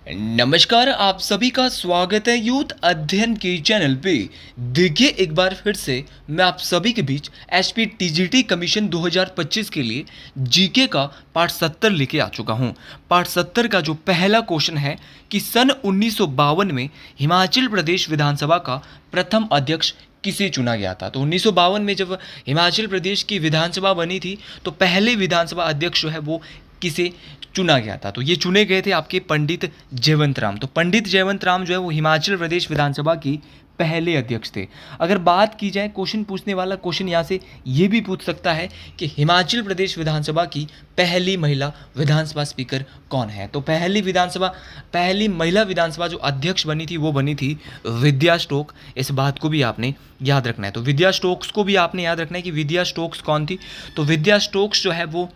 नमस्कार, आप सभी का स्वागत है यूथ अध्ययन के चैनल पे। देखिए, एक बार फिर से मैं आप सभी के बीच एचपी टीजीटी कमीशन 2025 के लिए जीके का पार्ट 70 लेके आ चुका हूँ। पार्ट 70 का जो पहला क्वेश्चन है कि सन 1952 में हिमाचल प्रदेश विधानसभा का प्रथम अध्यक्ष किसे चुना गया था। तो 1952 में जब हिमाचल प्रदेश की विधानसभा बनी थी तो पहले विधानसभा अध्यक्ष जो है वो किसे चुना गया था। तो ये चुने गए थे आपके पंडित जयवंत राम। तो पंडित जयवंत राम जो है वो हिमाचल प्रदेश विधानसभा की पहले अध्यक्ष थे। अगर बात की जाए क्वेश्चन पूछने वाला, क्वेश्चन यहाँ से ये भी पूछ सकता है कि हिमाचल प्रदेश विधानसभा की पहली महिला विधानसभा स्पीकर कौन है। तो पहली महिला विधानसभा जो अध्यक्ष बनी थी वो बनी थी विद्या स्टोक। इस बात को भी आपने याद रखना है। तो विद्या स्टोक्स को भी आपने याद रखना है कि विद्या स्टोक्स कौन थी। तो विद्या स्टोक्स जो है वो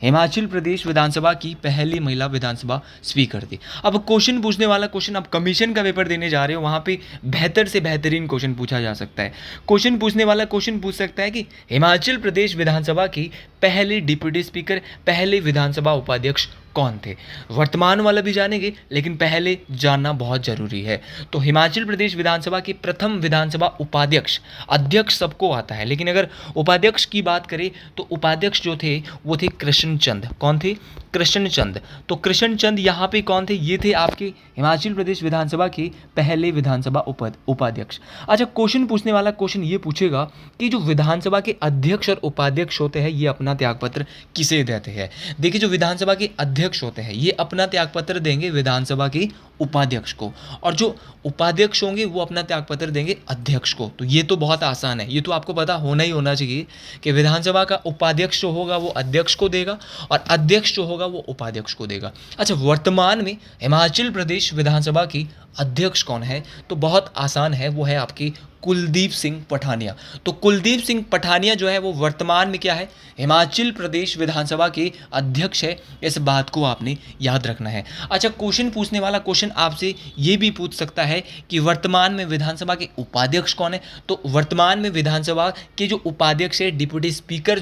हिमाचल प्रदेश विधानसभा की पहली महिला विधानसभा स्पीकर थी। अब क्वेश्चन पूछने वाला क्वेश्चन, आप कमीशन का पेपर देने जा रहे हो, वहाँ पे बेहतर से बेहतरीन क्वेश्चन पूछा जा सकता है। क्वेश्चन पूछने वाला क्वेश्चन पूछ सकता है कि हिमाचल प्रदेश विधानसभा की पहले डिप्यूटी स्पीकर, पहले विधानसभा उपाध्यक्ष कौन थे। वर्तमान वाला भी जानेंगे, लेकिन पहले जानना बहुत जरूरी है। तो हिमाचल प्रदेश विधानसभा के प्रथम विधानसभा उपाध्यक्ष, अध्यक्ष सबको आता है, लेकिन अगर उपाध्यक्ष की बात करें तो उपाध्यक्ष जो थे वो थे कृष्णचंद। कौन थे? कृष्णचंद। तो कृष्णचंद यहाँ पे कौन थे? ये थे आपके हिमाचल प्रदेश विधानसभा के पहले विधानसभा उपाध्यक्ष। अच्छा, क्वेश्चन पूछने वाला क्वेश्चन ये पूछेगा कि जो विधानसभा के अध्यक्ष और उपाध्यक्ष होते हैं ये अपना त्यागपत्र किसे देते हैं। देखिए, जो विधानसभा के अध्यक्ष होते हैं ये अपना त्यागपत्र देंगे विधानसभा के उपाध्यक्ष को, और जो उपाध्यक्ष होंगे वो अपना त्यागपत्र देंगे अध्यक्ष को। तो ये तो बहुत आसान है, ये तो आपको पता होना ही होना चाहिए कि विधानसभा का उपाध्यक्ष जो होगा वो अध्यक्ष को देगा और अध्यक्ष जो होगा वो उपाध्यक्ष को देगा। अच्छा, वर्तमान में हिमाचल प्रदेश विधानसभा की अध्यक्ष कौन है? तो बहुत आसान है, वो है आपकी कुलदीप सिंह पठानिया। तो कुलदीप सिंह पठानिया जो है वो वर्तमान में क्या है? हिमाचल प्रदेश विधानसभा के अध्यक्ष है। इस बात को आपने याद रखना है। अच्छा, क्वेश्चन पूछने वाला क्वेश्चन आपसे ये भी पूछ सकता है कि वर्तमान में विधानसभा के उपाध्यक्ष कौन है। तो वर्तमान में विधानसभा के जो उपाध्यक्ष है, डिप्टी स्पीकर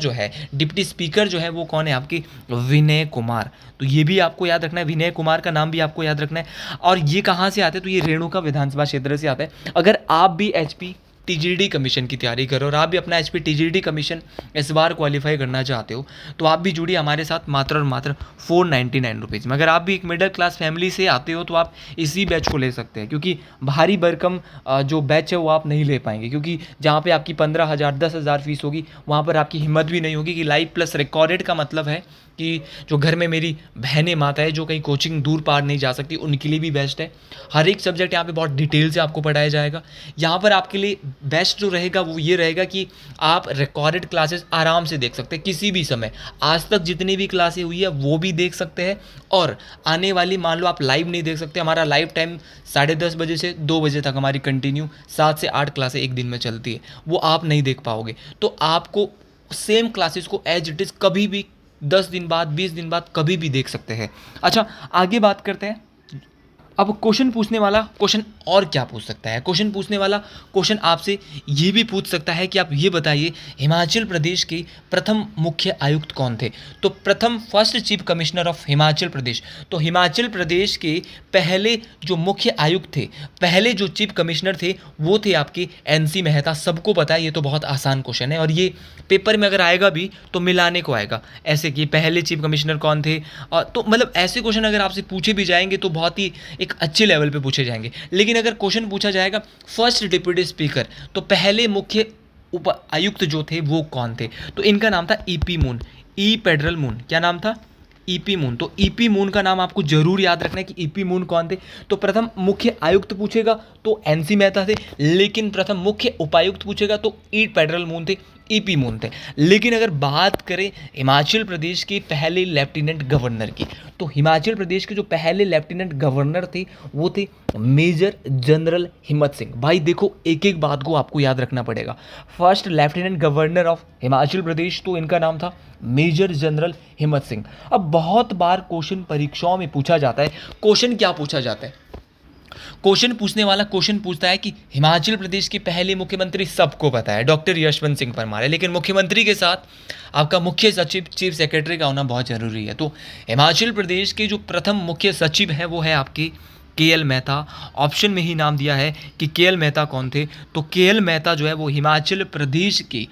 जो है वो कौन है? आपके विनय कुमार। तो ये भी आपको याद रखना है, विनय कुमार का नाम भी आपको याद रखना है। और ये कहाँ से आते हैं? तो ये रेणुका विधानसभा क्षेत्र से आता है। अगर आप भी एचपी टीजीडी कमीशन की तैयारी करो और आप भी अपना एचपी टीजीडी कमीशन इस बार क्वालिफाई करना चाहते हो तो आप भी जुड़िए हमारे साथ मात्र और मात्र 499 रुपीज़ में। अगर आप भी एक मिडिल क्लास फैमिली से आते हो तो आप इसी बैच को ले सकते हैं, क्योंकि भारी भरकम जो बैच है वो आप नहीं ले पाएंगे, क्योंकि जहाँ पे आपकी 15,000 10,000 फीस होगी वहाँ पर आपकी हिम्मत भी नहीं होगी कि लाइव प्लस रिकॉर्डेड का मतलब है कि जो घर में मेरी बहनें माताएं जो कहीं कोचिंग दूर पार नहीं जा सकती उनके लिए भी बेस्ट है। हर एक सब्जेक्ट यहाँ पे बहुत डिटेल से आपको पढ़ाया जाएगा। यहाँ पर आपके लिए बेस्ट जो रहेगा वो ये रहेगा कि आप रिकॉर्डेड क्लासेस आराम से देख सकते हैं किसी भी समय। आज तक जितनी भी क्लासें हुई है वो भी देख सकते हैं, और आने वाली मान लो आप लाइव नहीं देख सकते, हमारा लाइव टाइम 10:30 बजे से 2 बजे तक हमारी कंटिन्यू 7 से 8 क्लासें एक दिन में चलती है, वो आप नहीं देख पाओगे। तो आपको सेम क्लासेस को एज इट इज़ कभी भी 10 दिन बाद 20 दिन बाद कभी भी देख सकते हैं। अच्छा, आगे बात करते हैं। अब क्वेश्चन पूछने वाला क्वेश्चन और क्या पूछ सकता है? क्वेश्चन पूछने वाला क्वेश्चन आपसे ये भी पूछ सकता है कि आप ये बताइए हिमाचल प्रदेश के प्रथम मुख्य आयुक्त कौन थे। तो प्रथम first chief commissioner of Himachal Pradesh, तो हिमाचल प्रदेश के पहले जो मुख्य आयुक्त थे, पहले जो चीफ कमिश्नर थे वो थे आपके एनसी मेहता। सबको पता है, ये तो बहुत आसान क्वेश्चन है और ये पेपर में अगर आएगा भी तो मिलाने को आएगा, ऐसे कि पहले चीफ कमिश्नर कौन थे। तो मतलब ऐसे क्वेश्चन अगर आपसे पूछे भी जाएंगे तो बहुत ही एक अच्छे लेवल पे पूछे जाएंगे। लेकिन अगर क्वेश्चन पूछा जाएगा फर्स्ट डिप्यूटी स्पीकर, तो पहले मुख्य उप आयुक्त जो थे वो कौन थे? तो इनका नाम था ईपी मून, ई पेड्रल मून। क्या नाम था? EP moon. तो ईपी मून का नाम आपको जरूर याद रखना है कि ईपी मून कौन थे। तो प्रथम मुख्य आयुक्त पूछेगा तो एनसी मेहता थे, लेकिन प्रथम मुख्य उपायुक्त पूछेगा तो ई पेड्रल मून थे, ईपी मून थे। लेकिन अगर बात करें हिमाचल प्रदेश के पहले लेफ्टिनेंट गवर्नर की, तो हिमाचल प्रदेश के जो पहले लेफ्टिनेंट गवर्नर थे वो थे मेजर जनरल हिम्मत सिंह। भाई देखो, एक एक बात को आपको याद रखना पड़ेगा। First lieutenant governor of Himachal Pradesh, तो इनका नाम था मेजर जनरल हिम्मत सिंह। अब बहुत बार क्वेश्चन परीक्षाओं में पूछा जाता है, क्वेश्चन क्या पूछा जाता है? क्वेश्चन पूछने वाला क्वेश्चन पूछता है कि हिमाचल प्रदेश के पहले मुख्यमंत्री सबको पता है, डॉक्टर यशवंत सिंह परमार है, लेकिन मुख्यमंत्री के साथ आपका मुख्य सचिव, चीफ सेक्रेटरी का होना बहुत ज़रूरी है। तो हिमाचल प्रदेश के जो प्रथम मुख्य सचिव हैं वो है आपके के.एल. मेहता। ऑप्शन में ही नाम दिया है कि के.एल. मेहता कौन थे, तो के.एल. मेहता जो है वो हिमाचल प्रदेश के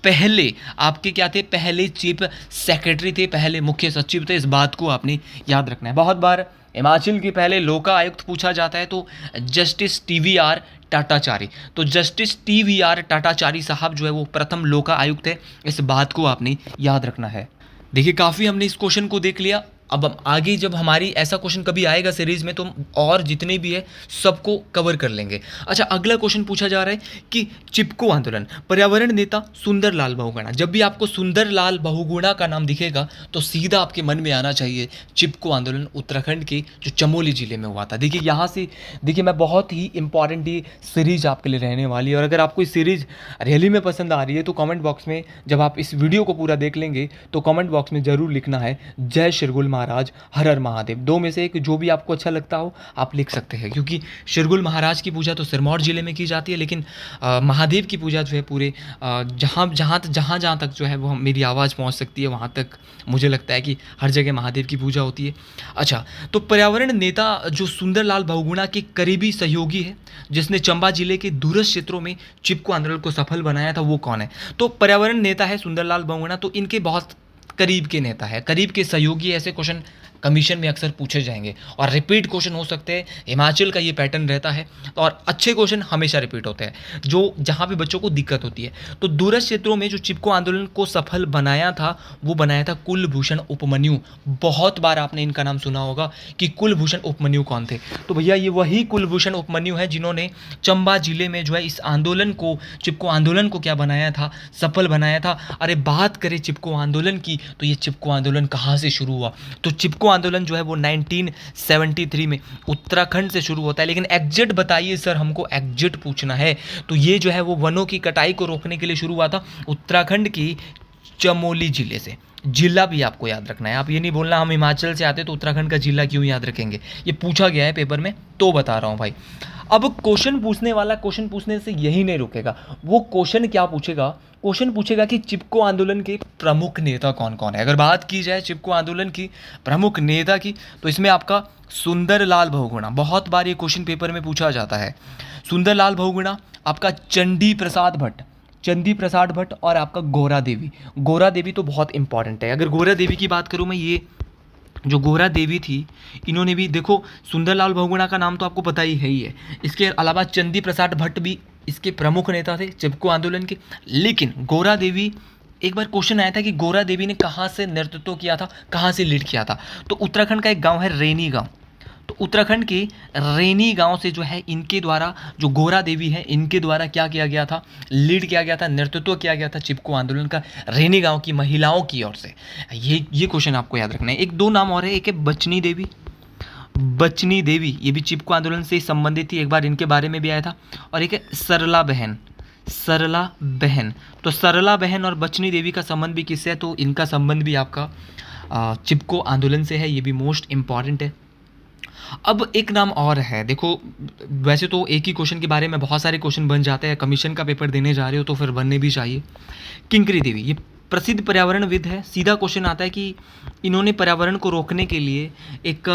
पहले आपके क्या थे, पहले चीफ सेक्रेटरी थे, पहले मुख्य सचिव थे। इस बात को आपने याद रखना है। बहुत बार हिमाचल के पहले लोका आयुक्त पूछा जाता है तो जस्टिस टी.वी.आर. टाटाचारी, तो जस्टिस टी.वी.आर. टाटाचारी साहब जो है वो प्रथम लोका आयुक्त है। इस बात को आपने याद रखना है। देखिए काफ़ी हमने इस क्वेश्चन को देख लिया। अब हम आगे जब हमारी ऐसा क्वेश्चन कभी आएगा सीरीज में तो हम और जितने भी है सबको कवर कर लेंगे। अच्छा, अगला क्वेश्चन पूछा जा रहा है कि चिपको आंदोलन, पर्यावरण नेता सुंदरलाल बहुगुणा। जब भी आपको सुंदरलाल बहुगुणा का नाम दिखेगा तो सीधा आपके मन में आना चाहिए चिपको आंदोलन, उत्तराखंड के जो चमोली जिले में हुआ था। देखिए यहाँ से देखिए मैं बहुत ही इंपॉर्टेंट ये सीरीज आपके लिए रहने वाली है, और अगर आपको इस सीरीज रियली में पसंद आ रही है तो कमेंट बॉक्स में जब आप इस वीडियो को पूरा देख लेंगे तो कमेंट बॉक्स में ज़रूर लिखना है जय शिरगुल महाराज, हर हर महादेव। दो में से एक जो भी आपको अच्छा लगता हो आप लिख सकते हैं, क्योंकि शिरगुल महाराज की पूजा तो सिरमौर जिले में की जाती है, लेकिन महादेव की पूजा जो है पूरे जहाँ तक जो है वो मेरी आवाज़ पहुँच सकती है वहाँ तक मुझे लगता है कि हर जगह महादेव की पूजा होती है। अच्छा, तो पर्यावरण नेता जो सुंदरलाल बहुगुणा के करीबी सहयोगी है, जिसने चंबा जिले के दूरस्थ क्षेत्रों में चिपको आंदोलन को सफल बनाया था, वो कौन है? तो पर्यावरण नेता है सुंदरलाल बहुगुणा, तो इनके बहुत करीब के नेता है, करीब के सहयोगी। ऐसे क्वेश्चन कमीशन में अक्सर पूछे जाएंगे और रिपीट क्वेश्चन हो सकते हैं। हिमाचल का ये पैटर्न रहता है, और अच्छे क्वेश्चन हमेशा रिपीट होते हैं जो जहाँ पे बच्चों को दिक्कत होती है। तो दूरस्थ क्षेत्रों में जो चिपको आंदोलन को सफल बनाया था वो बनाया था कुलभूषण उपमन्यु। बहुत बार आपने इनका नाम सुना होगा कि कुलभूषण उपमन्यु कौन थे, तो भैया ये वही कुलभूषण उपमन्यु है जिन्होंने चंबा जिले में जो है इस आंदोलन को, चिपको आंदोलन को क्या बनाया था, सफल बनाया था। अरे बात करें चिपको आंदोलन की तो ये चिपको आंदोलन कहाँ से शुरू हुआ, तो चिपको आंदोलन जो है वो 1973 में उत्तराखंड से शुरू होता है। लेकिन एग्जैक्ट बताइए सर, हमको एग्जैक्ट पूछना है। तो ये जो है वो वनों की कटाई को रोकने के लिए शुरू हुआ था उत्तराखंड की चमोली जिले से। जिला भी आपको याद रखना है, आप ये नहीं बोलना हम हिमाचल से आते तो उत्तराखंड का जिला क्यों याद रखेंगे, ये पूछा गया है पेपर में तो बता रहा हूँ भाई। अब क्वेश्चन पूछने वाला क्वेश्चन पूछने से यही नहीं रुकेगा, वो क्वेश्चन क्या पूछेगा, क्वेश्चन पूछेगा कि चिपको आंदोलन के प्रमुख नेता कौन कौन है। अगर बात की जाए चिपको आंदोलन की प्रमुख नेता की तो इसमें आपका सुंदरलाल बहुगुणा, बहुत बार ये क्वेश्चन पेपर में पूछा जाता है। सुंदरलाल बहुगुणा, आपका चंडी प्रसाद भट्ट और आपका गौरा देवी। गौरा देवी तो बहुत इंपॉर्टेंट है। अगर गौरा देवी की बात करूँ मैं, ये जो गौरा देवी थी इन्होंने भी, देखो सुंदरलाल बहुगुणा का नाम तो आपको पता ही है, इसके अलावा चंदी प्रसाद भट्ट भी इसके प्रमुख नेता थे चिपको आंदोलन के। लेकिन गौरा देवी, एक बार क्वेश्चन आया था कि गौरा देवी ने कहाँ से नेतृत्व किया था, कहाँ से लीड किया था, तो उत्तराखंड का एक गांव है रेनी गांव। तो उत्तराखंड के रेनी गांव से जो है इनके द्वारा, जो गौरा देवी है इनके द्वारा क्या किया गया था, लीड किया गया था, नेतृत्व किया गया था चिपको आंदोलन का रेनी गांव की महिलाओं की ओर से। ये क्वेश्चन आपको याद रखना है। एक दो नाम और है, एक है बचनी देवी, ये भी चिपको आंदोलन से संबंधित थी, एक बार इनके बारे में भी आया था। और एक है सरला बहन। तो सरला बहन और बचनी देवी का संबंध भी किससे है, तो इनका संबंध भी आपका चिपको आंदोलन से है, ये भी मोस्ट इंपॉर्टेंट है। अब एक नाम और है, देखो वैसे तो एक ही क्वेश्चन के बारे में बहुत सारे क्वेश्चन बन जाते हैं, कमीशन का पेपर देने जा रहे हो तो फिर बनने भी चाहिए। किंकरी देवी, ये प्रसिद्ध पर्यावरणविद है। सीधा क्वेश्चन आता है कि इन्होंने पर्यावरण को रोकने के लिए एक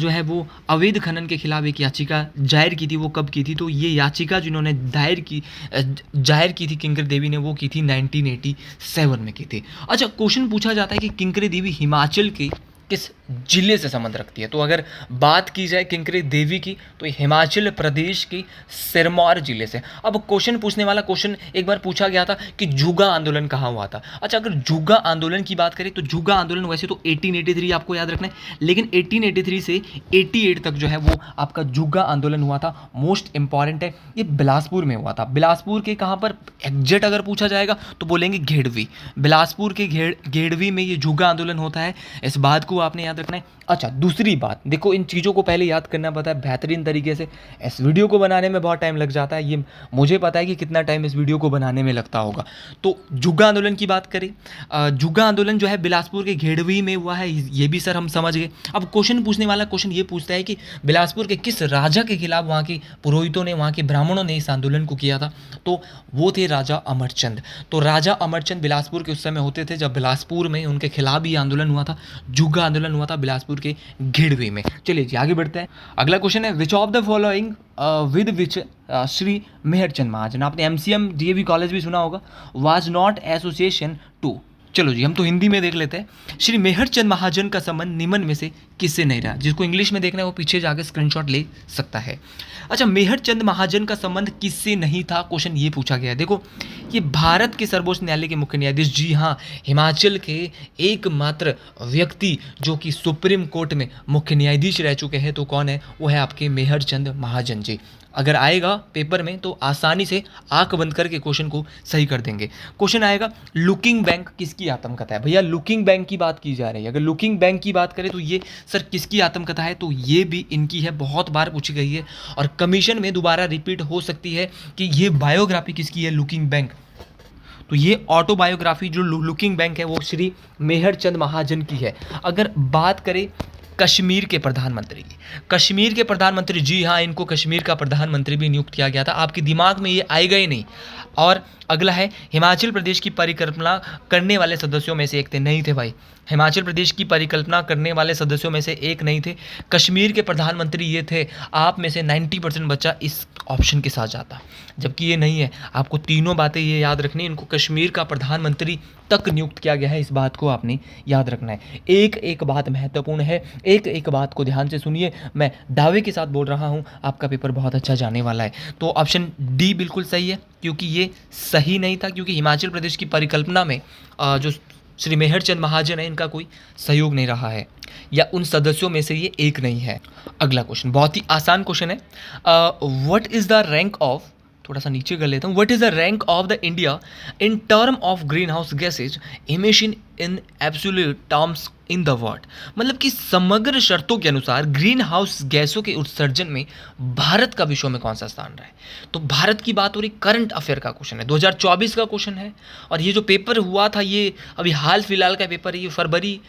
जो है वो अवैध खनन के खिलाफ एक याचिका जाहिर की थी। वो कब की थी, तो ये याचिका जिन्होंने जाहिर की थी किंकरी देवी ने, वो की थी 1987 में की थी। अच्छा, क्वेश्चन पूछा जाता है कि किंकरी देवी हिमाचल के किस जिले से संबंध रखती है, तो अगर बात की जाए किंकरी देवी की तो हिमाचल प्रदेश की सिरमौर जिले से। अब क्वेश्चन पूछने वाला क्वेश्चन एक बार पूछा गया था कि जुगा आंदोलन कहाँ हुआ था। अच्छा, अगर जुगा आंदोलन की बात करें तो जुगा आंदोलन वैसे तो 1883 आपको याद रखना है, लेकिन 1883 से 88 तक जो है वो आपका जुगा आंदोलन हुआ था। मोस्ट इंपॉर्टेंट है, ये बिलासपुर में हुआ था। बिलासपुर के कहाँ पर एग्जैक्ट अगर पूछा जाएगा तो बोलेंगे घेड़वी। बिलासपुर के घेड़वी में ये जुगा आंदोलन होता है, इस बात को आपने याद याद रखना है। अच्छा, दूसरी बात देखो, इन चीज़ों को पहले याद करना पता है बेहतरीन तरीके से। इस वीडियो को बनाने में बहुत टाइम लग जाता है, ये मुझे पता है कि कितना टाइम इस वीडियो को बनाने में लगता होगा। तो जुग्गा आंदोलन की बात करें, जुग्गा आंदोलन जो है बिलासपुर के घेड़वी में हुआ है, ये भी सर हम समझ गए। अब क्वेश्चन पूछने वाला क्वेश्चन ये पूछता है कि बिलासपुर के किस राजा के खिलाफ वहाँ के पुरोहितों ने, वहाँ के ब्राह्मणों ने इस आंदोलन को किया था? तो वो थे राजा अमरचंद। तो राजा अमरचंद बिलासपुर के उस समय होते थे जब बिलासपुर में उनके खिलाफ ही आंदोलन हुआ था, जुग्गा आंदोलन हुआ था बिलासपुर के घेड़वे में। चलिए जी आगे बढ़ते हैं। अगला क्वेश्चन है, which of the following with which Shri Mehar Chand Mahajan, आपने एमसीएम डीएवी कॉलेज भी सुना होगा, वाज नॉट एसोसिएशन टू। चलो जी हम तो हिंदी में देख लेते हैं। श्री मेहरचंद महाजन का संबंध निम्न में से किससे नहीं रहा? जिसको इंग्लिश में देखना है वो पीछे जाकर स्क्रीनशॉट ले सकता है। अच्छा, मेहरचंद महाजन का संबंध किससे नहीं था, क्वेश्चन ये पूछा गया है। देखो, ये भारत के सर्वोच्च न्यायालय के मुख्य न्यायाधीश, जी हाँ, हिमाचल के एकमात्र व्यक्ति जो कि सुप्रीम कोर्ट में मुख्य न्यायाधीश रह चुके हैं, तो कौन है? वो है आपके मेहरचंद महाजन जी। अगर आएगा पेपर में तो आसानी से आंख बंद करके क्वेश्चन को सही कर देंगे। क्वेश्चन आएगा, लुकिंग बैंक किसकी आत्मकथा है? भैया लुकिंग बैंक की बात की जा रही है। अगर लुकिंग बैंक की बात करें तो ये सर किसकी आत्मकथा है? तो ये भी इनकी है, बहुत बार पूछी गई है और कमीशन में दोबारा रिपीट हो सकती है कि ये बायोग्राफी किसकी है, लुकिंग बैंक। तो ये ऑटोबायोग्राफी जो लुकिंग बैंक है वो श्री मेहरचंद महाजन की है। अगर बात करें कश्मीर के प्रधानमंत्री की, कश्मीर के प्रधानमंत्री, जी हाँ, इनको कश्मीर का प्रधानमंत्री भी नियुक्त किया गया था, आपके दिमाग में ये आएगा ही नहीं। और अगला है, हिमाचल प्रदेश की परिकल्पना करने वाले सदस्यों में से एक थे, नहीं थे भाई, हिमाचल प्रदेश की परिकल्पना करने वाले सदस्यों में से एक नहीं थे, कश्मीर के प्रधानमंत्री ये थे। आप में से 90% बच्चा इस ऑप्शन के साथ जाता, जबकि ये नहीं है। आपको तीनों बातें ये याद रखनी है, इनको कश्मीर का प्रधानमंत्री तक नियुक्त किया गया है, इस बात को आपने याद रखना है। एक एक बात महत्वपूर्ण है, एक एक बात को ध्यान से सुनिए, मैं दावे के साथ बोल रहा हूँ, आपका पेपर बहुत अच्छा जाने वाला है। तो ऑप्शन डी बिल्कुल सही है, क्योंकि ये सही नहीं था, क्योंकि हिमाचल प्रदेश की परिकल्पना में जो श्री मेहरचंद महाजन है, इनका कोई सहयोग नहीं रहा है, या उन सदस्यों में से ये एक नहीं है। अगला क्वेश्चन बहुत ही आसान क्वेश्चन है, what is the rank of, थोड़ा सा नीचे कर लेता हूँ, what is the rank of the India in term of green house gases emission in absolute terms in the world? मतलब कि समग्र शर्तों के अनुसार ग्रीन हाउस गैसों के उत्सर्जन में भारत का विश्व में कौन सा स्थान रहा है? तो भारत की बात हो रही, करंट अफेयर का क्वेश्चन है, 2024 का क्वेश्चन है। और ये जो पेपर हुआ था ये अभी हाल फिलहाल का पेपर है, ये फरवरी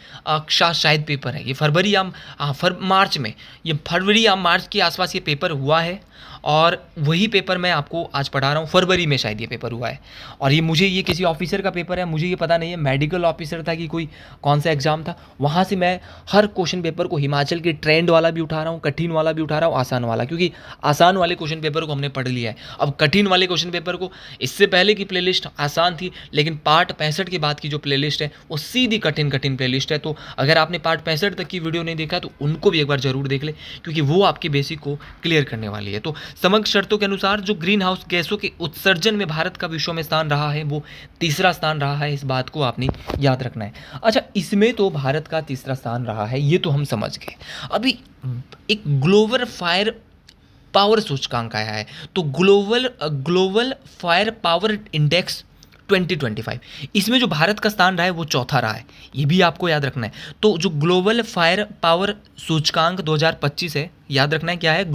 शायद पेपर है, ये फरवरी या मार्च में, ये फरवरी या मार्च के आसपास ये पेपर हुआ है। और वही पेपर मैं आपको आज पढ़ा रहा हूँ, फरवरी में शायद ये पेपर हुआ है। और ये किसी ऑफिसर का पेपर है, मुझे ये पता नहीं है मेडिकल ऑफिसर था कि कोई कौन सा एग्जाम था। वहाँ से मैं हर क्वेश्चन पेपर को हिमाचल के ट्रेंड वाला भी उठा रहा हूँ, कठिन वाला भी उठा रहा हूँ, आसान वाला, क्योंकि आसान वाले क्वेश्चन पेपर को हमने पढ़ लिया है। अब कठिन वाले क्वेश्चन पेपर को, इससे पहले की प्लेलिस्ट आसान थी, लेकिन पार्ट 65 के बाद की जो प्लेलिस्ट है वो सीधी कठिन प्लेलिस्ट है। तो अगर आपने पार्ट 65 तक की वीडियो नहीं देखा तो उनको भी एक बार जरूर देख ले, क्योंकि वो आपके बेसिक को क्लियर करने वाली है। तो समग्र शर्तों के अनुसार जो ग्रीन हाउस गैसों के उत्सर्जन में भारत का विश्व में स्थान रहा है वो तीसरा स्थान रहा है, इस बात को आपने याद रखना है। अच्छा, इसमें तो भारत का तीसरा स्थान रहा है, ये तो हम समझ गए। अभी एक ग्लोबल फायर पावर सूचकांक आया है, तो ग्लोबल फायर पावर इंडेक्स 2025, इसमें जो भारत का स्थान रहा है वो चौथा रहा है, ये भी आपको याद रखना है। तो जो ग्लोबल फायर पावर सूचकांक 2025 है, याद रखना है क्या है,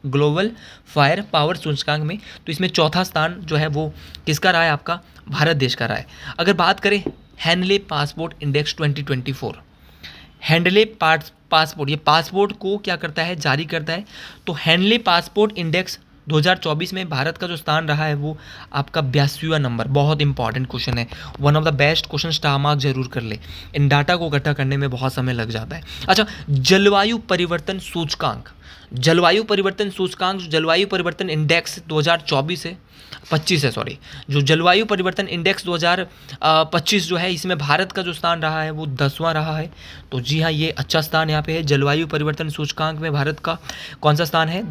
ग्लोबल फायर पावर सूचकांक में, तो इसमें चौथा स्थान जो है वो किसका रहा है, आपका भारत देश का रहा है। अगर बात करें handle passport index 2024, handle passport, ये पासपोर्ट को क्या करता है, जारी करता है। तो हैंडले पासपोर्ट इंडेक्स 2024 में भारत का जो स्थान रहा है वो आपका 82वां नंबर। बहुत इंपॉर्टेंट क्वेश्चन है, one of the best question, star mark जरूर कर ले, इन डाटा को इकट्ठा करने में बहुत समय लग जाता है। अच्छा, जलवायु परिवर्तन सूचकांक, जलवायु परिवर्तन इंडेक्स 2024 है, 25 है सॉरी, जो जलवायु परिवर्तन इंडेक्स 2025 जो है, इसमें भारत का जो स्थान रहा है वो 10वां रहा है। तो जी हाँ, ये अच्छा स्थान यहाँ पे है। जलवायु परिवर्तन सूचकांक में भारत का कौन सा स्थान है,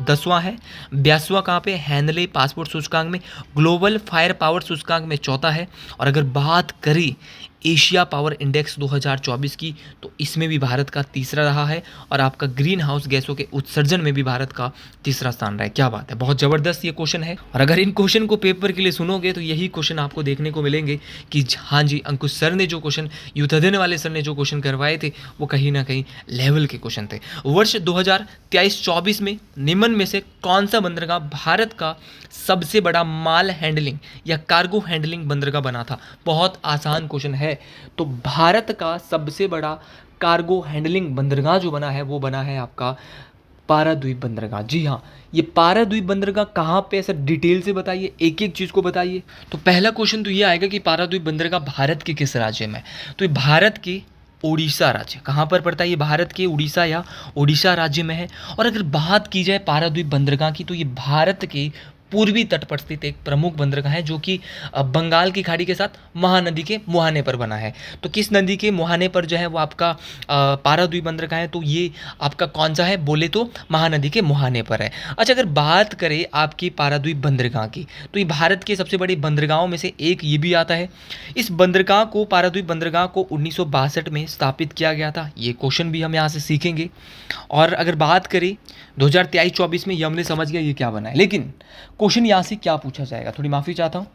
10वां है। 82वां कहाँ पे, हैंडले पासपोर्ट सूचकांक में। ग्लोबल फायर पावर सूचकांक में चौथा है। और अगर बात करी एशिया पावर इंडेक्स 2024 की, तो इसमें भी भारत का तीसरा रहा है। और आपका ग्रीन हाउस गैसों के उत्सर्जन में भी भारत का तीसरा स्थान रहा है। क्या बात है, बहुत ज़बरदस्त ये क्वेश्चन है। और अगर इन क्वेश्चन को पेपर के लिए सुनोगे तो यही क्वेश्चन आपको देखने को मिलेंगे कि हाँ जी, अंकुश सर ने जो क्वेश्चन, यूथाधन वाले सर ने जो क्वेश्चन करवाए थे वो कहीं ना कहीं लेवल के क्वेश्चन थे। वर्ष 2023-24 में निम्न में से कौन सा बंदरगाह भारत का सबसे बड़ा माल हैंडलिंग या कार्गो हैंडलिंग बंदरगाह बना था? बहुत आसान क्वेश्चन है। तो भारत का सबसे बड़ा कार्गो हैंडलिंग बंदरगाह जो बना है वो बना है आपका पाराद्वीप बंदरगाह। जी हाँ, ये पाराद्वीप बंदरगाह कहाँ पे है सर, डिटेल से बताइए, एक एक चीज़ को बताइए। तो पहला क्वेश्चन तो ये आएगा कि पाराद्वीप बंदरगाह भारत के किस राज्य में है? तो ये भारत के उड़ीसा राज्य, कहाँ पर पड़ता है ये? भारत के उड़ीसा या उड़ीसा राज्य में है। और अगर बात की जाए पाराद्वीप बंदरगाह की, तो ये भारत के पूर्वी तट पर स्थित एक प्रमुख बंदरगाह है जो कि बंगाल की खाड़ी के साथ महानदी के मुहाने पर बना है। तो किस नदी के मुहाने पर जो है वो आपका पाराद्वीप बंदरगाह है? तो ये आपका कौन सा है बोले तो महानदी के मुहाने पर है। अच्छा, अगर बात करें आपकी पाराद्वीप बंदरगाह की, तो ये भारत के सबसे बड़े बंदरगाहों में से एक ये भी आता है। इस बंदरगाह को, पाराद्वीप बंदरगाह को 1962 में स्थापित किया गया था। ये क्वेश्चन भी हम यहाँ से सीखेंगे। और अगर बात करें 2023-24 में, ये हमने समझ गया ये क्या बना है, लेकिन क्वेश्चन यहाँ से क्या पूछा जाएगा, थोड़ी माफ़ी चाहता हूँ।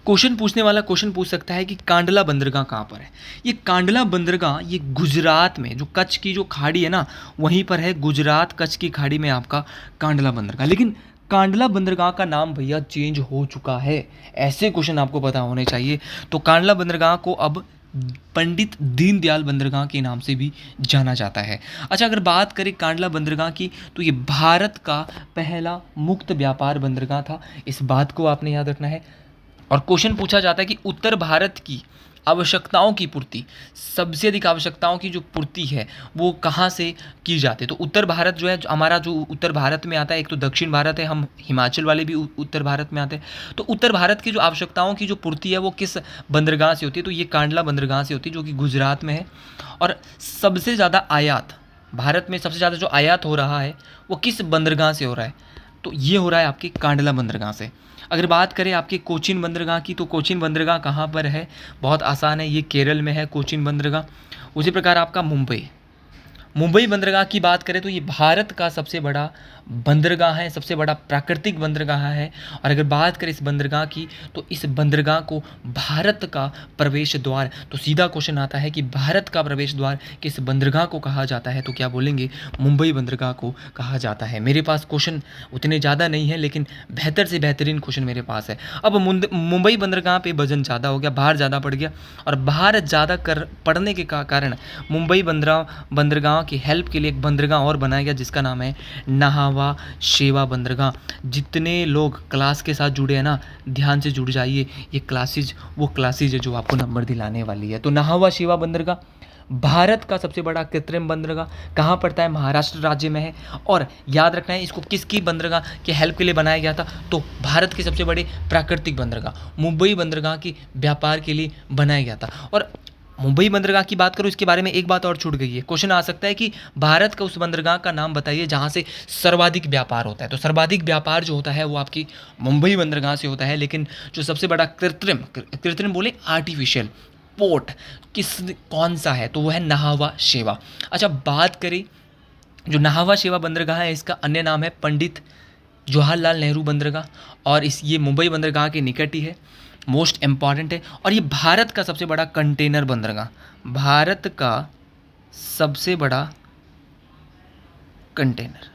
क्वेश्चन पूछने वाला क्वेश्चन पूछ सकता है कि कांडला बंदरगाह कहाँ पर है? ये कांडला बंदरगाह ये गुजरात में, जो कच्छ की जो खाड़ी है ना, वहीं पर है। गुजरात कच्छ की खाड़ी में आपका कांडला बंदरगाह। लेकिन कांडला बंदरगाह का नाम भैया चेंज हो चुका है, ऐसे क्वेश्चन आपको पता होने चाहिए। तो कांडला बंदरगाह को अब पंडित दीनदयाल बंदरगाह के नाम से भी जाना जाता है। अच्छा, अगर बात करें कांडला बंदरगाह की, तो ये भारत का पहला मुक्त व्यापार बंदरगाह था। इस बात को आपने याद रखना है। और क्वेश्चन पूछा जाता है कि उत्तर भारत की आवश्यकताओं की पूर्ति, सबसे अधिक आवश्यकताओं की जो पूर्ति है वो कहाँ से की जाती है? तो उत्तर भारत जो है, हमारा जो उत्तर भारत में आता है, एक तो दक्षिण भारत है, हम हिमाचल वाले भी उत्तर भारत में आते हैं। तो उत्तर भारत की जो आवश्यकताओं की जो पूर्ति है वो किस बंदरगाह से होती है? तो ये कांडला बंदरगाह से होती है, जो कि गुजरात में है। और सबसे ज़्यादा आयात, भारत में सबसे ज़्यादा जो आयात हो रहा है वो किस बंदरगाह से हो रहा है? तो ये हो रहा है आपकी कांडला बंदरगाह से। अगर बात करें आपके कोचीन बंदरगाह की, तो कोचीन बंदरगाह कहाँ पर है? बहुत आसान है, ये केरल में है कोचीन बंदरगाह। उसी प्रकार आपका मुंबई बंदरगाह की बात करें तो ये भारत का सबसे बड़ा बंदरगाह है, सबसे बड़ा प्राकृतिक बंदरगाह है। और अगर बात करें इस बंदरगाह की, तो इस बंदरगाह को भारत का प्रवेश द्वार, तो सीधा क्वेश्चन आता है कि भारत का प्रवेश द्वार किस बंदरगाह को कहा जाता है? तो क्या बोलेंगे? मुंबई बंदरगाह को कहा जाता है। मेरे पास क्वेश्चन उतने ज़्यादा नहीं है, लेकिन बेहतर से बेहतरीन क्वेश्चन मेरे पास है। अब मुंबई बंदरगाह पे वजन ज़्यादा हो गया, भार ज़्यादा पड़ गया, और भार ज़्यादा पड़ने के कारण मुंबई बंदरगाह की हेल्प के लिए एक बंदरगाह और बनाया गया जिसका नाम है नाहवा शेवा बंदरगाह। जितने लोग क्लास के साथ जुड़े हैं ना, ध्यान से जुड़ जाइए, ये क्लासेज वो क्लासेज है जो आपको नंबर दिलाने वाली है। तो नाहवा शेवा बंदरगाह भारत का सबसे बड़ा कृत्रिम बंदरगाह कहाँ पड़ता है? महाराष्ट्र राज्य में है। और याद रखना है इसको किसकी बंदरगाह के हेल्प के लिए बनाया गया था? तो भारत के सबसे बड़े प्राकृतिक बंदरगाह मुंबई बंदरगाह की व्यापार के लिए बनाया गया था। और मुंबई बंदरगाह की बात करूँ, इसके बारे में एक बात और छूट गई है। क्वेश्चन आ सकता है कि भारत का उस बंदरगाह का नाम बताइए जहाँ से सर्वाधिक व्यापार होता है। तो सर्वाधिक व्यापार जो होता है वो आपकी मुंबई बंदरगाह से होता है। लेकिन जो सबसे बड़ा कृत्रिम बोले आर्टिफिशियल पोर्ट कौन सा है? तो वो है नाहवा शेवा। अच्छा, बात करें जो नाहवा शेवा बंदरगाह है, इसका अन्य नाम है पंडित जवाहरलाल नेहरू बंदरगाह। और ये मुंबई बंदरगाह के निकट ही है, मोस्ट इम्पॉर्टेंट है। और ये भारत का सबसे बड़ा कंटेनर बंदरगाह, भारत का सबसे बड़ा कंटेनर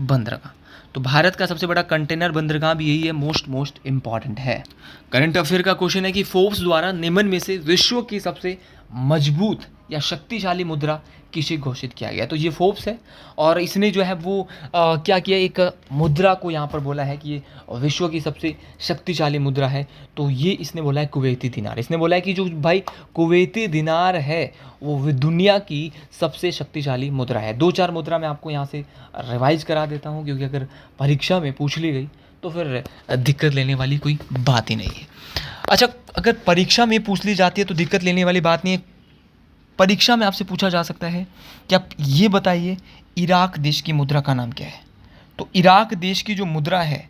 बंदरगाह, तो भारत का सबसे बड़ा कंटेनर बंदरगाह भी यही है, मोस्ट इम्पॉर्टेंट है। करंट अफेयर का क्वेश्चन है कि फोर्ब्स द्वारा निम्न में से विश्व की सबसे मजबूत या शक्तिशाली मुद्रा किसे घोषित किया गया? तो ये फोर्ब्स है, और इसने जो है वो क्या किया, एक मुद्रा को यहाँ पर बोला है कि ये विश्व की सबसे शक्तिशाली मुद्रा है। तो ये इसने बोला है कुवैती दिनार। इसने बोला है कि जो भाई कुवैती दिनार है वो दुनिया की सबसे शक्तिशाली मुद्रा है। 2-4 मुद्रा मैं आपको यहाँ से रिवाइज करा देता हूँ, क्योंकि अगर परीक्षा में पूछ ली गई तो फिर दिक्कत लेने वाली कोई बात ही नहीं है। अच्छा, अगर परीक्षा में पूछ ली जाती है तो दिक्कत लेने वाली बात नहीं है। परीक्षा में आपसे पूछा जा सकता है कि आप ये बताइए इराक देश की मुद्रा का नाम क्या है? तो इराक देश की जो मुद्रा है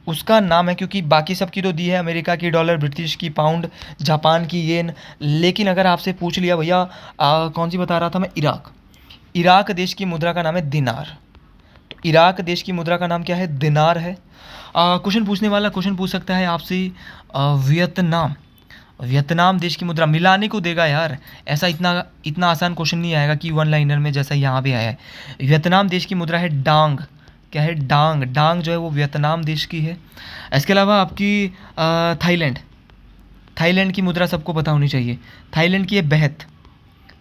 उसका नाम है, क्योंकि बाकी सब की तो दी है, अमेरिका की डॉलर, ब्रिटिश की पाउंड, जापान की येन, लेकिन अगर आपसे पूछ लिया भैया कौन सी बता रहा था मैं, इराक, इराक देश की मुद्रा का नाम है दिनार। तो इराक देश की मुद्रा का नाम क्या है, दिनार है। क्वेश्चन पूछने वाला क्वेश्चन पूछ सकता है आपसे वियतनाम, वियतनाम देश की मुद्रा, मिलाने को देगा यार, ऐसा इतना इतना आसान क्वेश्चन नहीं आएगा कि वन लाइनर में जैसा यहाँ पे आया है। वियतनाम देश की मुद्रा है डांग, क्या है, डांग, डांग जो है वो वियतनाम देश की है। इसके अलावा आपकी थाईलैंड, थाईलैंड की मुद्रा सबको पता होनी चाहिए, थाईलैंड की है बहत,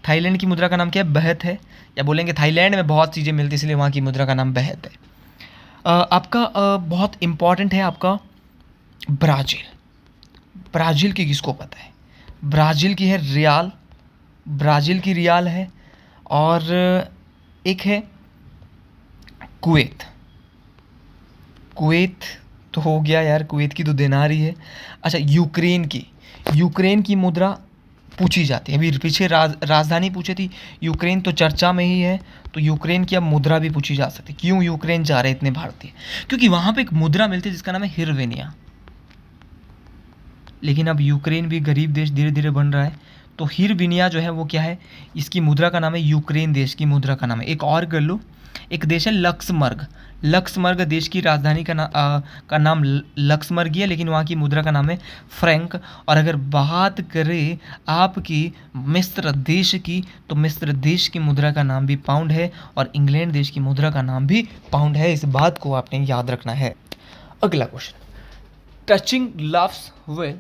थाईलैंड की मुद्रा का नाम क्या है, बहत है, या बोलेंगे थाईलैंड में बहुत चीज़ें मिलती इसलिए वहाँ की मुद्रा का नाम बहत है। आपका बहुत इम्पॉर्टेंट है आपका ब्राज़ील, ब्राज़ील की किसको पता है, ब्राज़ील की है रियाल, ब्राज़ील की रियाल है। और एक है कुवैत, कुवैत तो हो गया यार, कुवैत की तो दिनार ही है। अच्छा, यूक्रेन की, यूक्रेन की मुद्रा पूछी जाती है, अभी पीछे राजधानी पूछी थी, यूक्रेन तो चर्चा में ही है, तो यूक्रेन की अब मुद्रा भी पूछी जा सकती है। क्यों यूक्रेन जा रहे इतने भारतीय, क्योंकि वहाँ पे एक मुद्रा मिलती है जिसका नाम है हिरवेनिया, लेकिन अब यूक्रेन भी गरीब देश धीरे धीरे बन रहा है, तो हिरविनिया जो है वो क्या है, इसकी मुद्रा का नाम है, यूक्रेन देश की मुद्रा का नाम है। एक और कर लो, एक देश है लक्समबर्ग, लक्समबर्ग देश की राजधानी का नाम लक्समबर्ग ही है, लेकिन वहाँ की मुद्रा का नाम है फ्रैंक। और अगर बात करें आपकी मिस्र देश की, तो मिस्र देश की मुद्रा का नाम भी पाउंड है, और इंग्लैंड देश की मुद्रा का नाम भी पाउंड है, इस बात को आपने याद रखना है। अगला question, touching loves will,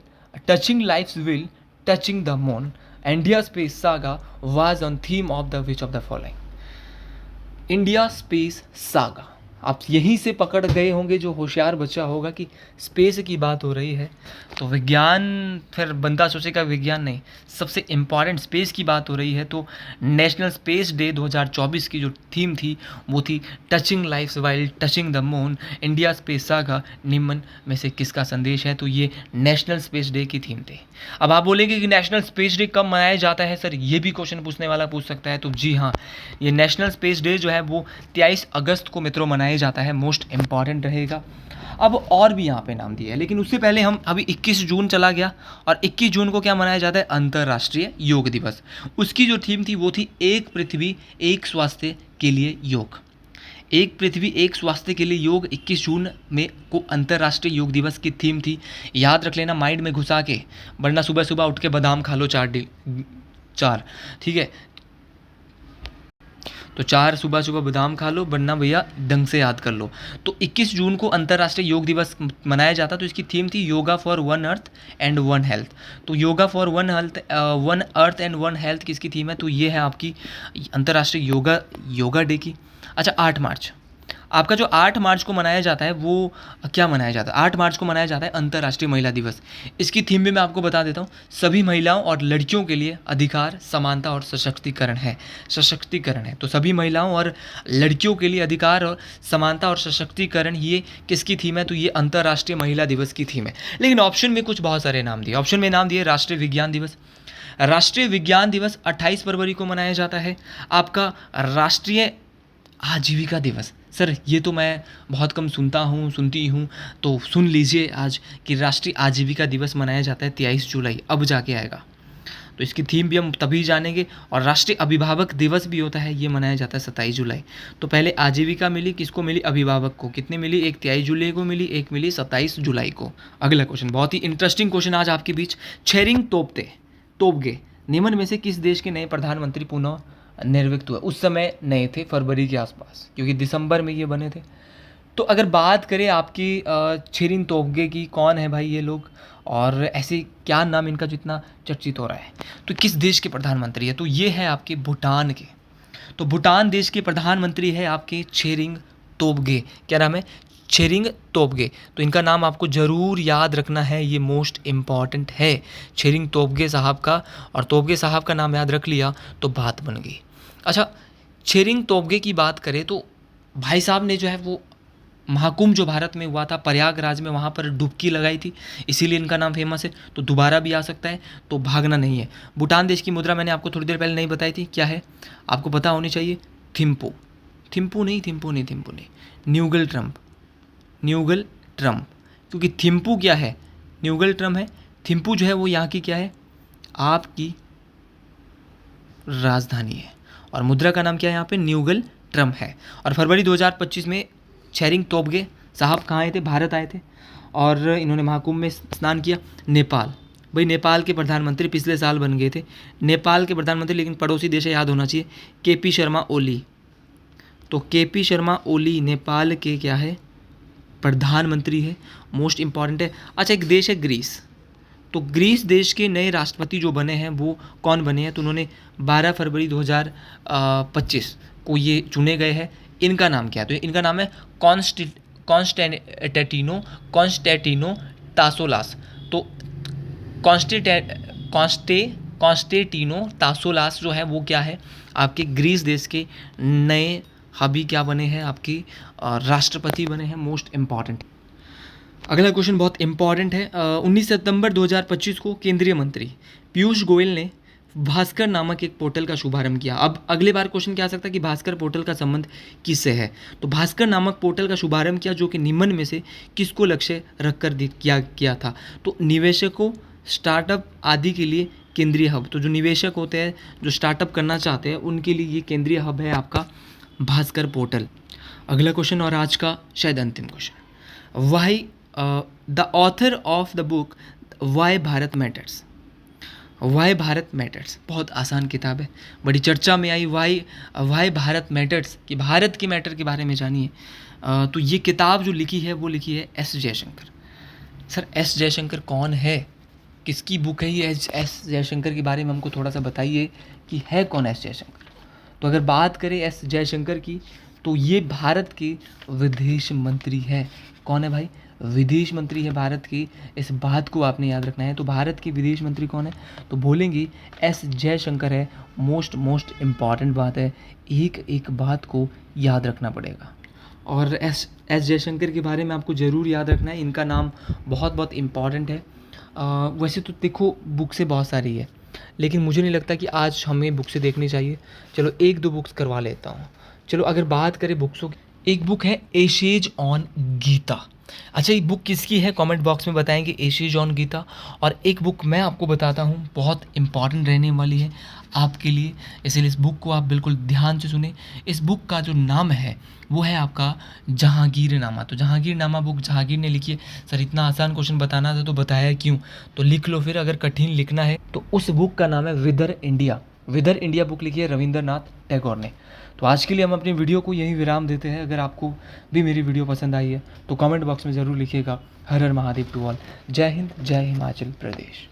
touching lives will, touching the moon, India space saga was on theme of the which of the following. India space saga, आप यहीं से पकड़ गए होंगे जो होशियार बच्चा होगा कि स्पेस की बात हो रही है तो विज्ञान, फिर बंदा सोचेगा विज्ञान नहीं, सबसे इम्पॉर्टेंट स्पेस की बात हो रही है, तो नेशनल स्पेस डे 2024 की जो थीम थी वो थी touching lives while touching the moon, India space saga निम्न में से किसका संदेश है, तो ये नेशनल स्पेस डे की थीम थी। अब आप बोलेंगे कि नेशनल स्पेस डे कब मनाया जाता है सर, ये भी क्वेश्चन पूछने वाला पूछ सकता है, तो जी हाँ, ये नेशनल स्पेस डे जो है वो 23 अगस्त को मित्रों मनाया जाता है, मोस्ट इम्पॉर्टेंट रहेगा। अब और भी यहाँ पे नाम दिया है, लेकिन उससे पहले हम अभी 21 जून चला गया, और 21 जून को क्या मनाया जाता है, अंतर्राष्ट्रीय योग दिवस। उसकी जो थीम थी वो थी एक पृथ्वी एक स्वास्थ्य के लिए योग, एक पृथ्वी एक स्वास्थ्य के लिए योग, 21 जून में को अंतर्राष्ट्रीय योग दिवस की थीम थी। याद रख लेना माइंड में घुसा के, वरना सुबह सुबह उठ के बादाम खा लो 4, ठीक है, तो 4 सुबह सुबह बादाम खा लो, वरना भैया ढंग से याद कर लो। तो 21 जून को अंतर्राष्ट्रीय योग दिवस मनाया जाता, तो इसकी थीम थी yoga for one earth and one health. तो yoga for one earth and one health किसकी थीम है, तो ये है आपकी अंतर्राष्ट्रीय योगा डे की। अच्छा, 8 मार्च, आपका जो 8 मार्च को मनाया जाता है वो क्या मनाया जाता है, 8 मार्च को मनाया जाता है अंतर्राष्ट्रीय महिला दिवस। इसकी थीम भी मैं आपको बता देता हूँ, सभी महिलाओं और लड़कियों के लिए अधिकार, समानता और सशक्तिकरण है, सशक्तिकरण है। तो सभी महिलाओं और लड़कियों के लिए अधिकार और समानता और सशक्तिकरण, ये किसकी थीम है, तो ये अंतर्राष्ट्रीय महिला दिवस की थीम है। लेकिन ऑप्शन में कुछ बहुत सारे नाम दिए, ऑप्शन में नाम दिए राष्ट्रीय विज्ञान दिवस। राष्ट्रीय विज्ञान दिवस 28 फरवरी को मनाया जाता है। आपका राष्ट्रीय आजीविका दिवस, सर ये तो मैं बहुत कम सुनती हूँ, तो सुन लीजिए आज कि राष्ट्रीय आजीविका दिवस मनाया जाता है 23 जुलाई, अब जाके आएगा, तो इसकी थीम भी हम तभी जानेंगे। और राष्ट्रीय अभिभावक दिवस भी होता है, ये मनाया जाता है 27 जुलाई। तो पहले आजीविका मिली, किसको मिली, अभिभावक को, कितनी मिली, एक 23 जुलाई को मिली, एक मिली 27 जुलाई को। अगला क्वेश्चन, बहुत ही इंटरेस्टिंग क्वेश्चन आज आपके बीच, छेरिंग तोबगे निम्न में से किस देश के नए प्रधानमंत्री पुनः निर्विक्त हुए, उस समय नए थे फरवरी के आसपास, क्योंकि दिसंबर में ये बने थे। तो अगर बात करें आपकी छेरिंग तोबगे की, कौन है भाई ये लोग, और ऐसे क्या नाम इनका जो इतना चर्चित हो रहा है, तो किस देश के प्रधानमंत्री है, तो ये है आपके भूटान के। तो भूटान देश के प्रधानमंत्री है आपके छेरिंग तोबगे, क्या नाम है, छेरिंग तोबगे। तो इनका नाम आपको ज़रूर याद रखना है, ये मोस्ट इम्पॉर्टेंट है, छेरिंग तोबगे साहब का, और तोबगे साहब का नाम याद रख लिया तो बात बन गई। अच्छा, छेरिंग तोबगे की बात करें तो भाई साहब ने जो है वो महाकुंभ जो भारत में हुआ था प्रयागराज में, वहाँ पर डुबकी लगाई थी, इसीलिए इनका नाम फेमस है, तो दोबारा भी आ सकता है, तो भागना नहीं है। भूटान देश की मुद्रा मैंने आपको थोड़ी देर पहले नहीं बताई थी, क्या है, आपको पता होनी चाहिए, थिम्पू नहीं, न्यूगल ट्रम्प, क्योंकि थिम्पू क्या है, न्यूगल ट्रम है। थिम्पू जो है वो यहाँ की क्या है, आपकी राजधानी है। और मुद्रा का नाम क्या है यहाँ पे, न्यूगल ट्रम है। और फरवरी 2025 में छेरिंग तोब्गे साहब कहाँ आए थे, भारत आए थे, और इन्होंने महाकुंभ में स्नान किया। नेपाल, भाई नेपाल के प्रधानमंत्री पिछले साल बन गए थे, नेपाल के प्रधानमंत्री, लेकिन पड़ोसी देश है, याद होना चाहिए, केपी शर्मा ओली। तो केपी शर्मा ओली नेपाल के क्या है, प्रधानमंत्री है, मोस्ट इम्पॉर्टेंट है। अच्छा, एक देश है ग्रीस। तो ग्रीस देश के नए राष्ट्रपति जो बने हैं वो कौन बने हैं, तो उन्होंने 12 फरवरी 2025 को ये चुने गए हैं। इनका नाम क्या है, तो इनका नाम है कॉन्स्टेंटिनो तासोलास। तो कॉन्स्टेंटिनो तासोलास जो है वो क्या है, आपके ग्रीस देश के नए अभी क्या बने हैं, आपके राष्ट्रपति बने हैं, मोस्ट इम्पॉर्टेंट। अगला क्वेश्चन बहुत इंपॉर्टेंट है। 19 सितंबर 2025 को केंद्रीय मंत्री पीयूष गोयल ने भास्कर नामक एक पोर्टल का शुभारंभ किया। अब अगले बार क्वेश्चन क्या आ सकता है कि भास्कर पोर्टल का संबंध किससे है, तो भास्कर नामक पोर्टल का शुभारंभ किया जो कि निम्न में से किसको लक्ष्य रखकर किया था, तो निवेशकों, स्टार्टअप आदि के लिए केंद्रीय हब। तो जो निवेशक होते हैं, जो स्टार्टअप करना चाहते हैं, उनके लिए ये केंद्रीय हब है आपका भास्कर पोर्टल। अगला क्वेश्चन और आज का शायद अंतिम question, why the author of the book why Bharat matters. वाई भारत मैटर्स बहुत आसान किताब है, बड़ी चर्चा में आई। वाई भारत मैटर्स, कि भारत के मैटर के बारे में जानिए। तो ये किताब जो लिखी है वो लिखी है S Jaishankar. Sir S Jaishankar कौन है, किसकी बुक है ये, एस जयशंकर के बारे में हमको थोड़ा सा बताइए कि है कौन एस जयशंकर। तो अगर बात करें एस जयशंकर की, तो ये भारत के विदेश मंत्री है। कौन है भाई, विदेश मंत्री है भारत की, इस बात को आपने याद रखना है। तो भारत के विदेश मंत्री कौन है, तो बोलेंगे एस जयशंकर है। मोस्ट इम्पॉर्टेंट बात है, एक बात को याद रखना पड़ेगा। और एस जयशंकर के बारे में आपको ज़रूर याद रखना है, इनका नाम बहुत इम्पॉर्टेंट है। वैसे तो देखो बुक से बहुत सारी है, लेकिन मुझे नहीं लगता कि आज हमें बुक से देखनी चाहिए। चलो 1-2 बुक्स करवा लेता हूँ। चलो अगर बात करें बुक्सों की, एक बुक है एसेज ऑन गीता। अच्छा, ये बुक किसकी है, कमेंट बॉक्स में बताएंगे, एसेज ऑन गीता। और एक बुक मैं आपको बताता हूँ, बहुत इंपॉर्टेंट रहने वाली है आपके लिए, इसलिए इस बुक को आप बिल्कुल ध्यान से सुने। इस बुक का जो नाम है वो है आपका जहांगीरनामा। तो जहांगीरनामा बुक जहांगीर ने लिखी है। सर इतना आसान क्वेश्चन बताना था तो बताया क्यों, तो लिख लो फिर। अगर कठिन लिखना है तो उस बुक का नाम है विदर इंडिया। विदर इंडिया बुक लिखी है रविंद्रनाथ टैगोर ने। तो आज के लिए हम अपनी वीडियो को यहीं विराम देते हैं। अगर आपको भी मेरी वीडियो पसंद आई है तो कमेंट बॉक्स में ज़रूर लिखिएगा। हर हर महादेव टू ऑल। जय हिंद, जय हिमाचल प्रदेश।